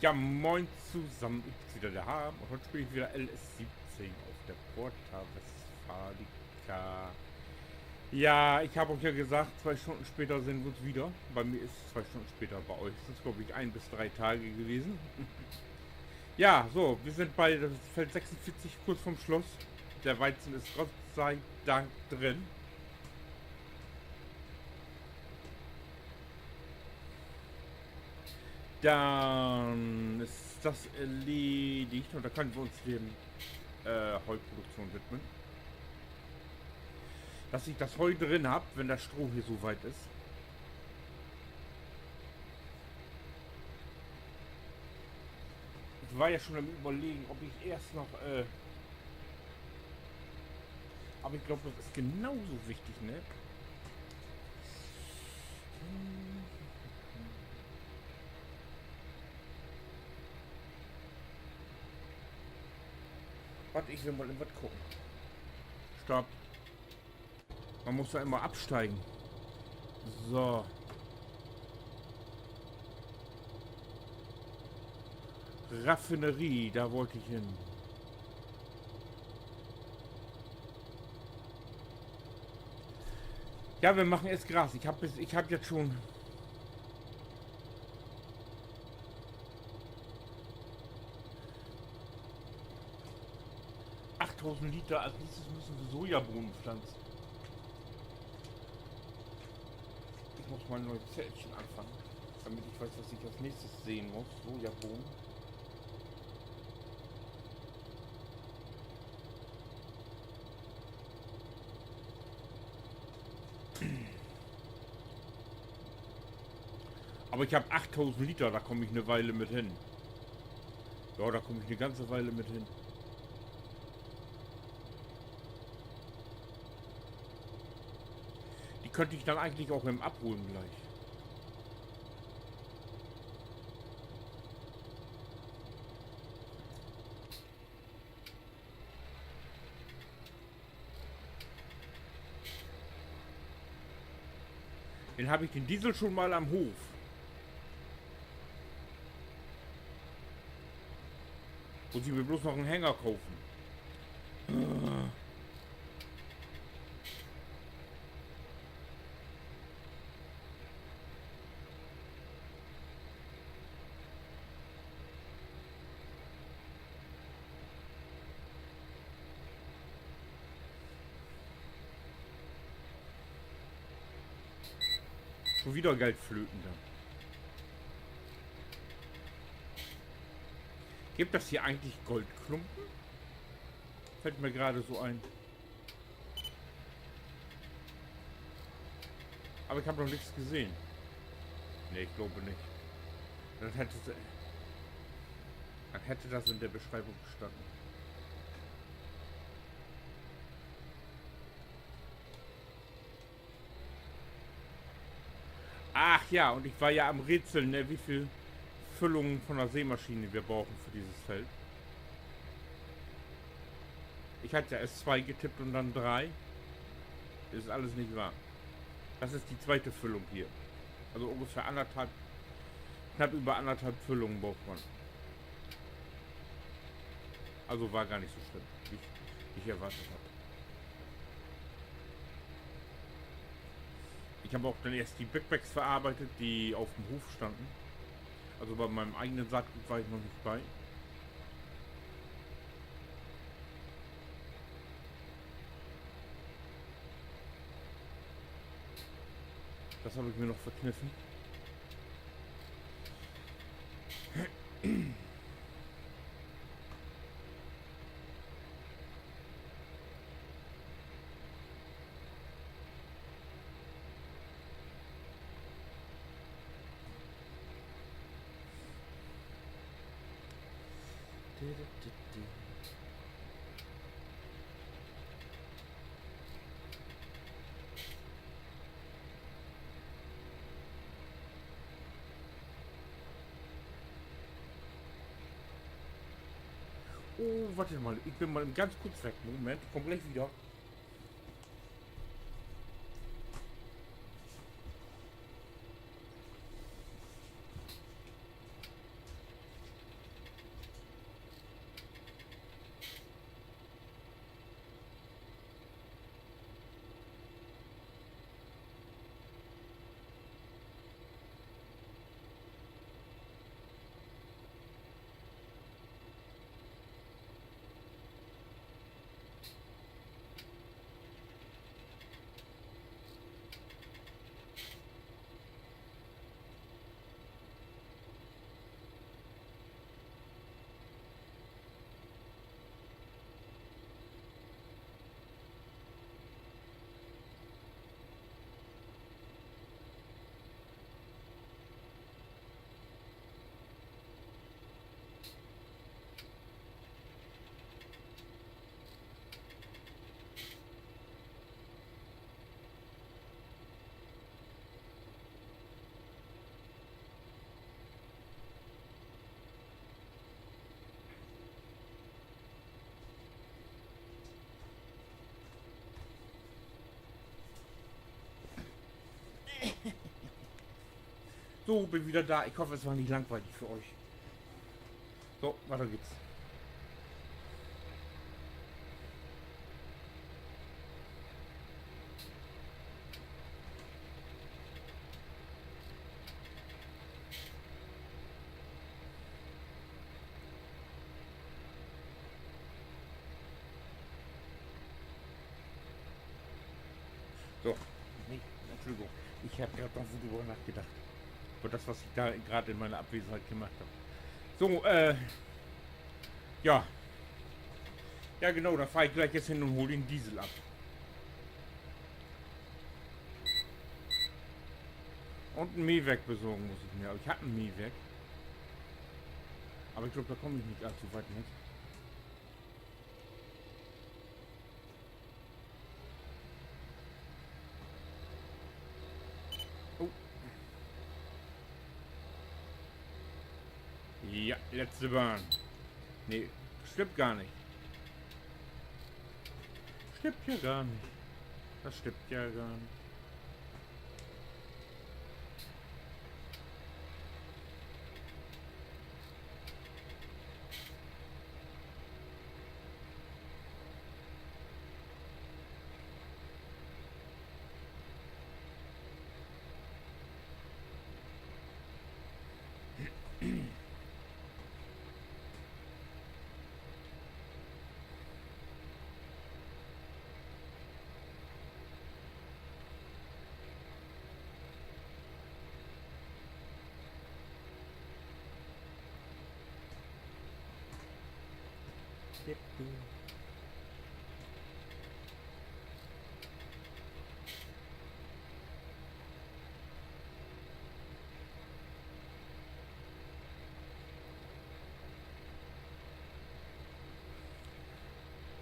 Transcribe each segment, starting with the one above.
Ja, moin zusammen, ich bin's wieder der Ham und heute spiele ich wieder LS17 auf der Porta Westfalica. Ja, ich habe euch ja gesagt, 2 Stunden später sehen wir uns wieder. Bei mir ist es 2 Stunden später, bei euch sind es glaube ich 1 bis 3 Tage gewesen. Ja, so, wir sind bei das Feld 46 kurz vorm Schluss. Der Weizen ist Gott sei Dank drin. Dann ist das erledigt und da können wir uns dem Heuproduktion widmen. Dass ich das Heu drin habe, wenn das Stroh hier so weit ist. Ich war ja schon am Überlegen, ob ich erst noch aber ich glaube, das ist genauso wichtig, ne? Warte, ich will mal in was gucken. Stopp. Man muss ja immer absteigen. So. Raffinerie, da wollte ich hin. Ja, wir machen erst Gras. Ich habe jetzt schon 8000 Liter. Als nächstes müssen wir Sojabohnen pflanzen. Ich muss mal ein neues Zeltchen anfangen, damit ich weiß, was ich als nächstes sehen muss. Sojabohnen. Aber ich habe 8000 Liter, da komme ich eine Weile mit hin. Ja, da komme ich eine ganze Weile mit hin. Die könnte ich dann eigentlich auch im Abholen gleich. Den habe ich den Diesel schon mal am Hof. Muss ich mir bloß noch einen Hänger kaufen. Schon wieder Geld flöten da. Gibt das hier eigentlich Goldklumpen? Fällt mir gerade so ein. Aber ich habe noch nichts gesehen. Ne, ich glaube nicht. Dann hätte das in der Beschreibung gestanden. Ach ja, und ich war ja am Rätseln, ne, wie viel Füllungen von der Sämaschine wir brauchen für dieses Feld. Ich hatte ja erst 2 getippt und dann 3. Das ist alles nicht wahr. Das ist die zweite Füllung hier. Also ungefähr knapp über 1,5 Füllungen braucht man. Also war gar nicht so schlimm, wie ich erwartet habe. Ich habe auch dann erst die Big Bags verarbeitet, die auf dem Hof standen. Also bei meinem eigenen Saatgut war ich noch nicht bei. Das habe ich mir noch verkniffen. Oh, warte mal, ich bin mal ganz kurz weg. Moment, ich komme gleich wieder. So, bin wieder da. Ich hoffe, es war nicht langweilig für euch. So, weiter geht's. So, nee, Entschuldigung. Ich habe gerade noch darüber nachgedacht. Über das, was ich da gerade in meiner Abwesenheit gemacht habe. So, ja. Ja, genau, da fahre ich gleich jetzt hin und hole den Diesel ab. Und ein Mähwerk besorgen muss ich mir. Aber ich habe ein Mähwerk. Aber ich glaube, da komme ich nicht allzu weit mit. Oh. Ja, letzte Bahn. Nee, stimmt gar nicht. Stimmt ja gar nicht. Das stimmt ja gar nicht.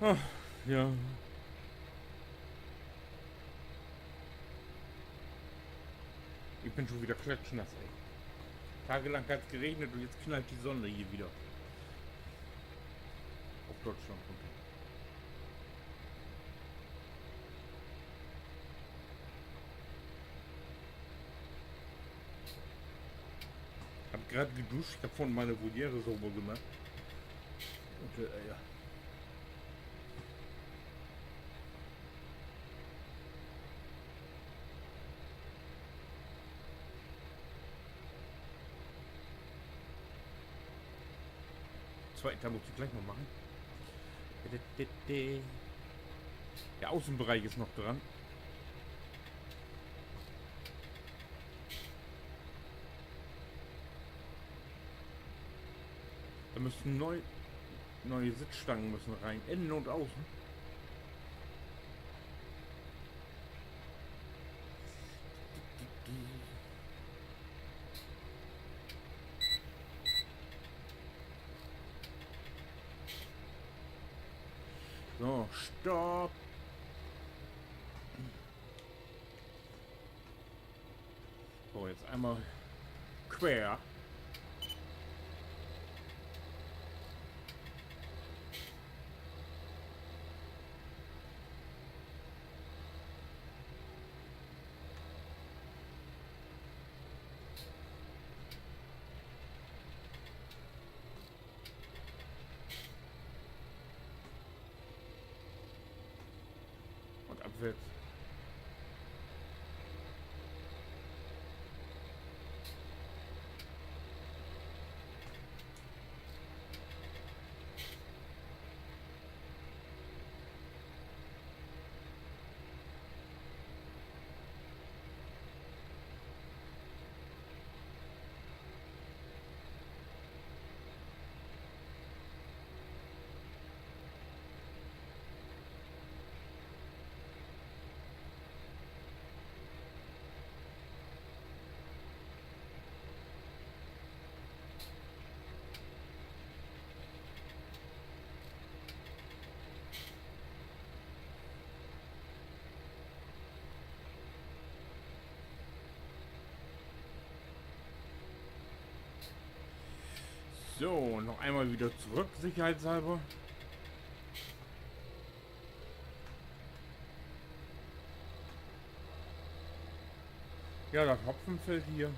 Ach, ja. Ich bin schon wieder klatschnass, ey. Tagelang hat es geregnet und jetzt knallt die Sonne hier wieder. Auf Deutschland runter. Hab gerade geduscht, ich hab vorhin meine Voliere sauber gemacht. Und ja. Zweiter muss ich gleich noch machen. Der Außenbereich ist noch dran. Da müssen neue Sitzstangen müssen rein, innen und außen. So, stopp. So, jetzt einmal quer. Und abwärts. So, noch einmal wieder zurück, sicherheitshalber. Ja, das Hopfenfeld hier.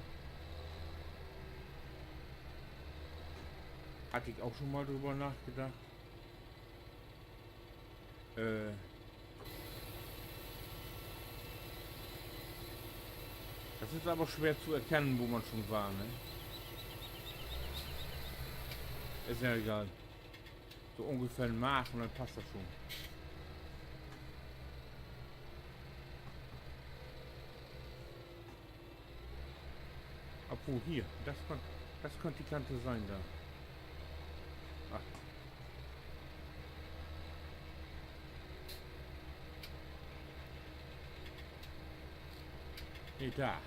Hatte ich auch schon mal drüber nachgedacht. Das ist aber schwer zu erkennen, wo man schon war, ne? Ist ja egal. So ungefähr ein Mach und dann passt das schon. Obwohl, hier, das könnte die Kante sein da. Ach. Nee, da.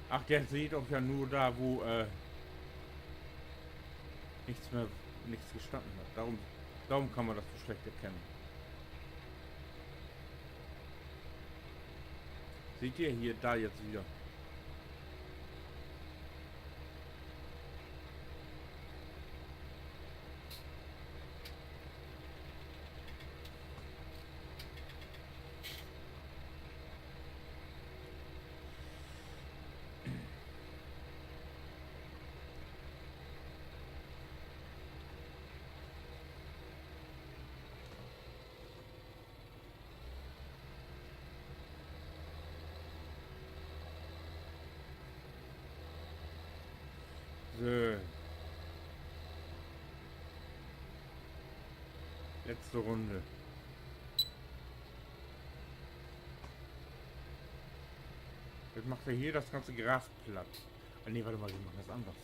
Ach, der sieht doch ja nur da, wo nichts gestanden hat. Darum kann man das so schlecht erkennen. Seht ihr hier, da jetzt wieder. So. Letzte Runde. Jetzt macht er hier das ganze Gras platt. Ah ne, warte mal, wir machen das anders.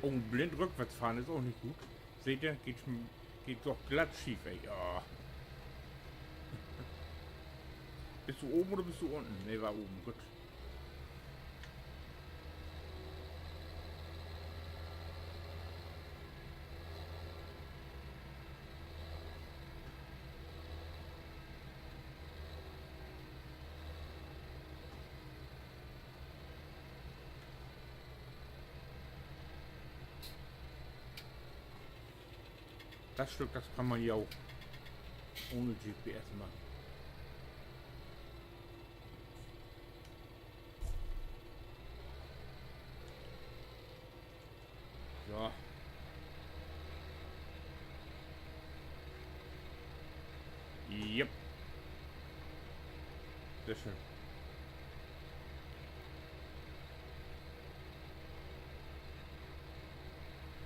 Oh, blind rückwärts fahren ist auch nicht gut. Seht ihr? Geht doch glatt schief, ey. Oh. Bist du oben oder bist du unten? Ne, war oben. Gut. Das Stück, das kann man ja auch ohne GPS machen. So. Yep. Sehr schön.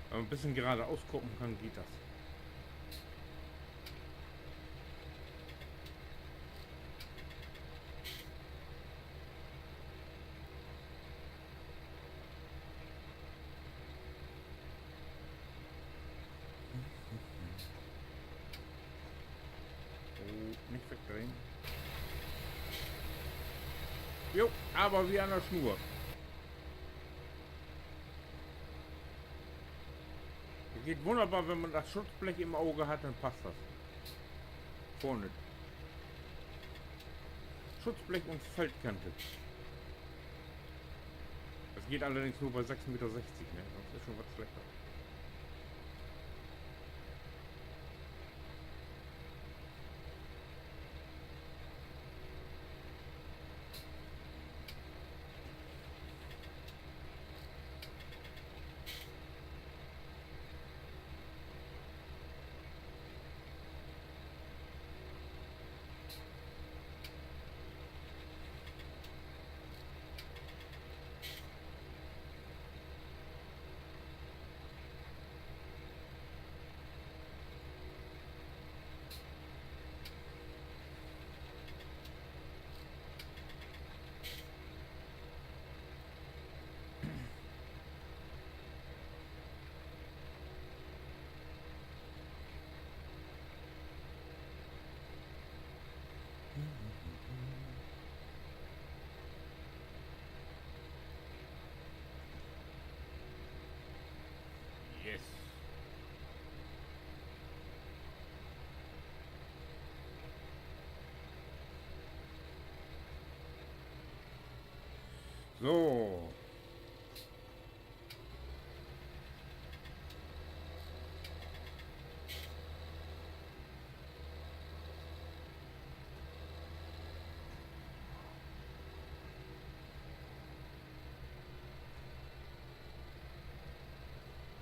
Wenn man ein bisschen geradeaus gucken kann, geht das. Oh, nicht wegdrehen. Jo, aber wie an der Schnur. Geht wunderbar, wenn man das Schutzblech im Auge hat, dann passt das. Vorne. Schutzblech und Feldkante. Das geht allerdings nur bei 6,60 Meter, ne? Das ist schon was schlechter. Yes. So.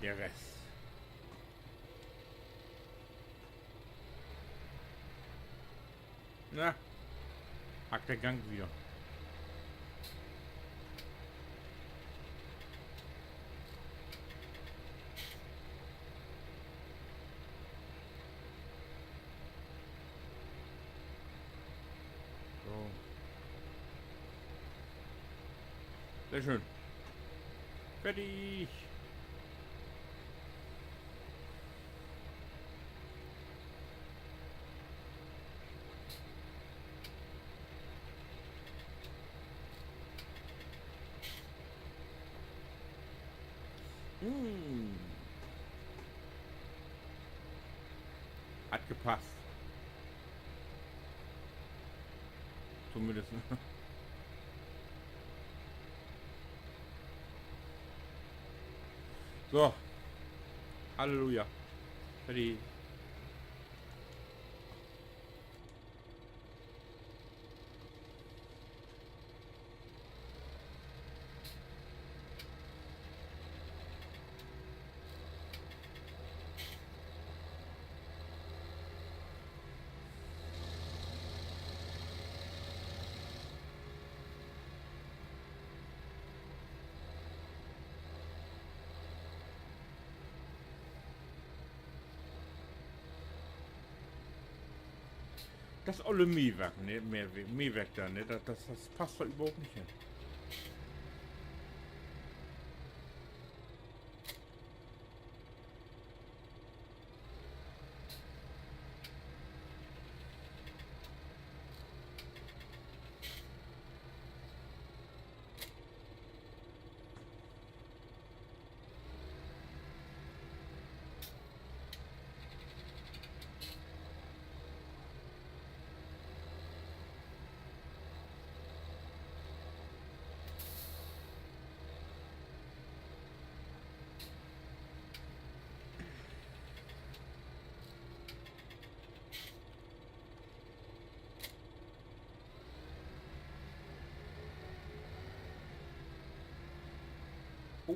Der Rest. Na, hackt der Gang wieder. So. Sehr schön. Fertig. Hat gepasst. Zumindest. So. Halleluja. Fertig. Das olle Mähwerk, ne? Mähwerk da, ne? Das passt doch überhaupt nicht hin. Oh,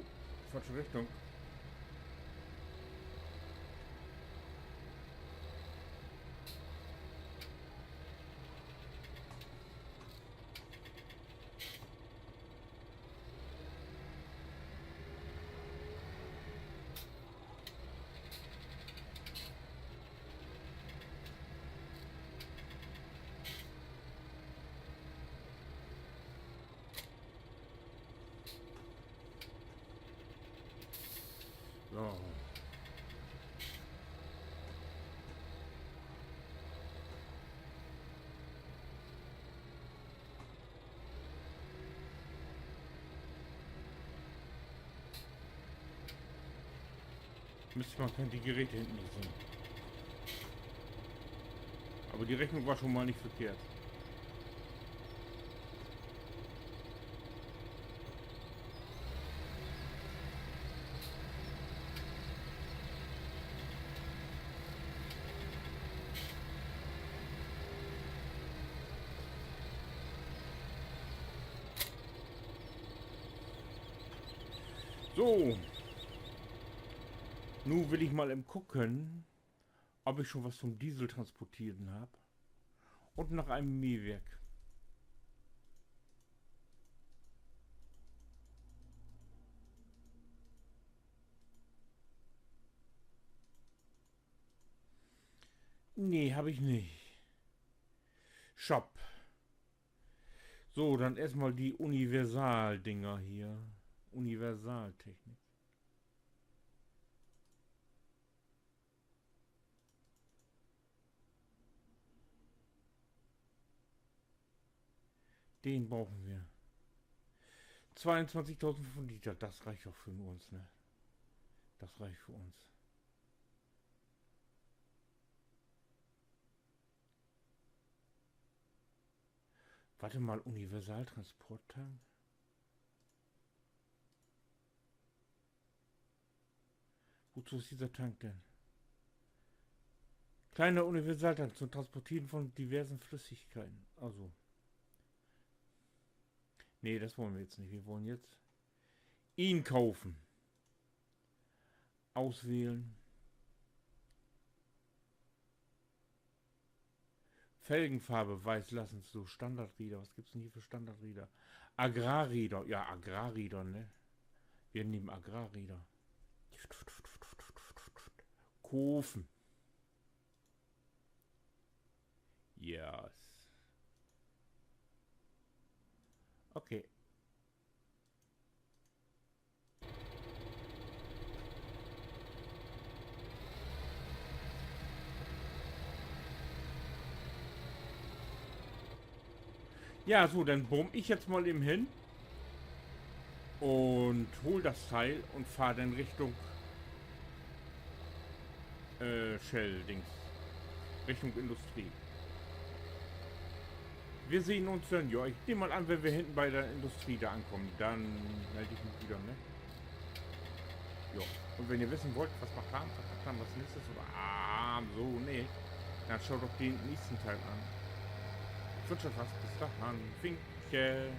falsche Richtung. So. Müsste man die Geräte hinten nicht sehen. Aber die Rechnung war schon mal nicht verkehrt. So. Nun will ich mal gucken, ob ich schon was zum Diesel transportieren habe. Und nach einem Mähwerk. Nee, habe ich nicht. Shop. So, dann erstmal die Universal-Dinger hier. Universaltechnik. Den brauchen wir. 22.500 Liter, das reicht auch für uns, ne? Das reicht für uns. Warte mal, Universaltransporttank? Wozu ist dieser Tank denn? Kleiner Universaltank zum Transportieren von diversen Flüssigkeiten. Also. Nee, das wollen wir jetzt nicht. Wir wollen jetzt ihn kaufen. Auswählen. Felgenfarbe weiß lassen so Standardräder. Was gibt's denn hier für Standardräder? Agrarräder. Ja, Agrarräder, ne? Wir nehmen Agrarräder. Kufen. Yes. Okay. Ja, so, dann bumm ich jetzt mal eben hin und hol das Teil und fahre dann Richtung Shell-Dings. Richtung Industrie. Wir sehen uns dann, ja, ich nehme mal an, wenn wir hinten bei der Industrie da ankommen, dann melde ich mich wieder, ne? Ja. Und wenn ihr wissen wollt, was wir haben, was nächstes oder so, nee, dann schaut doch den nächsten Teil an. Ich wünsche was, bis dahin. Winke.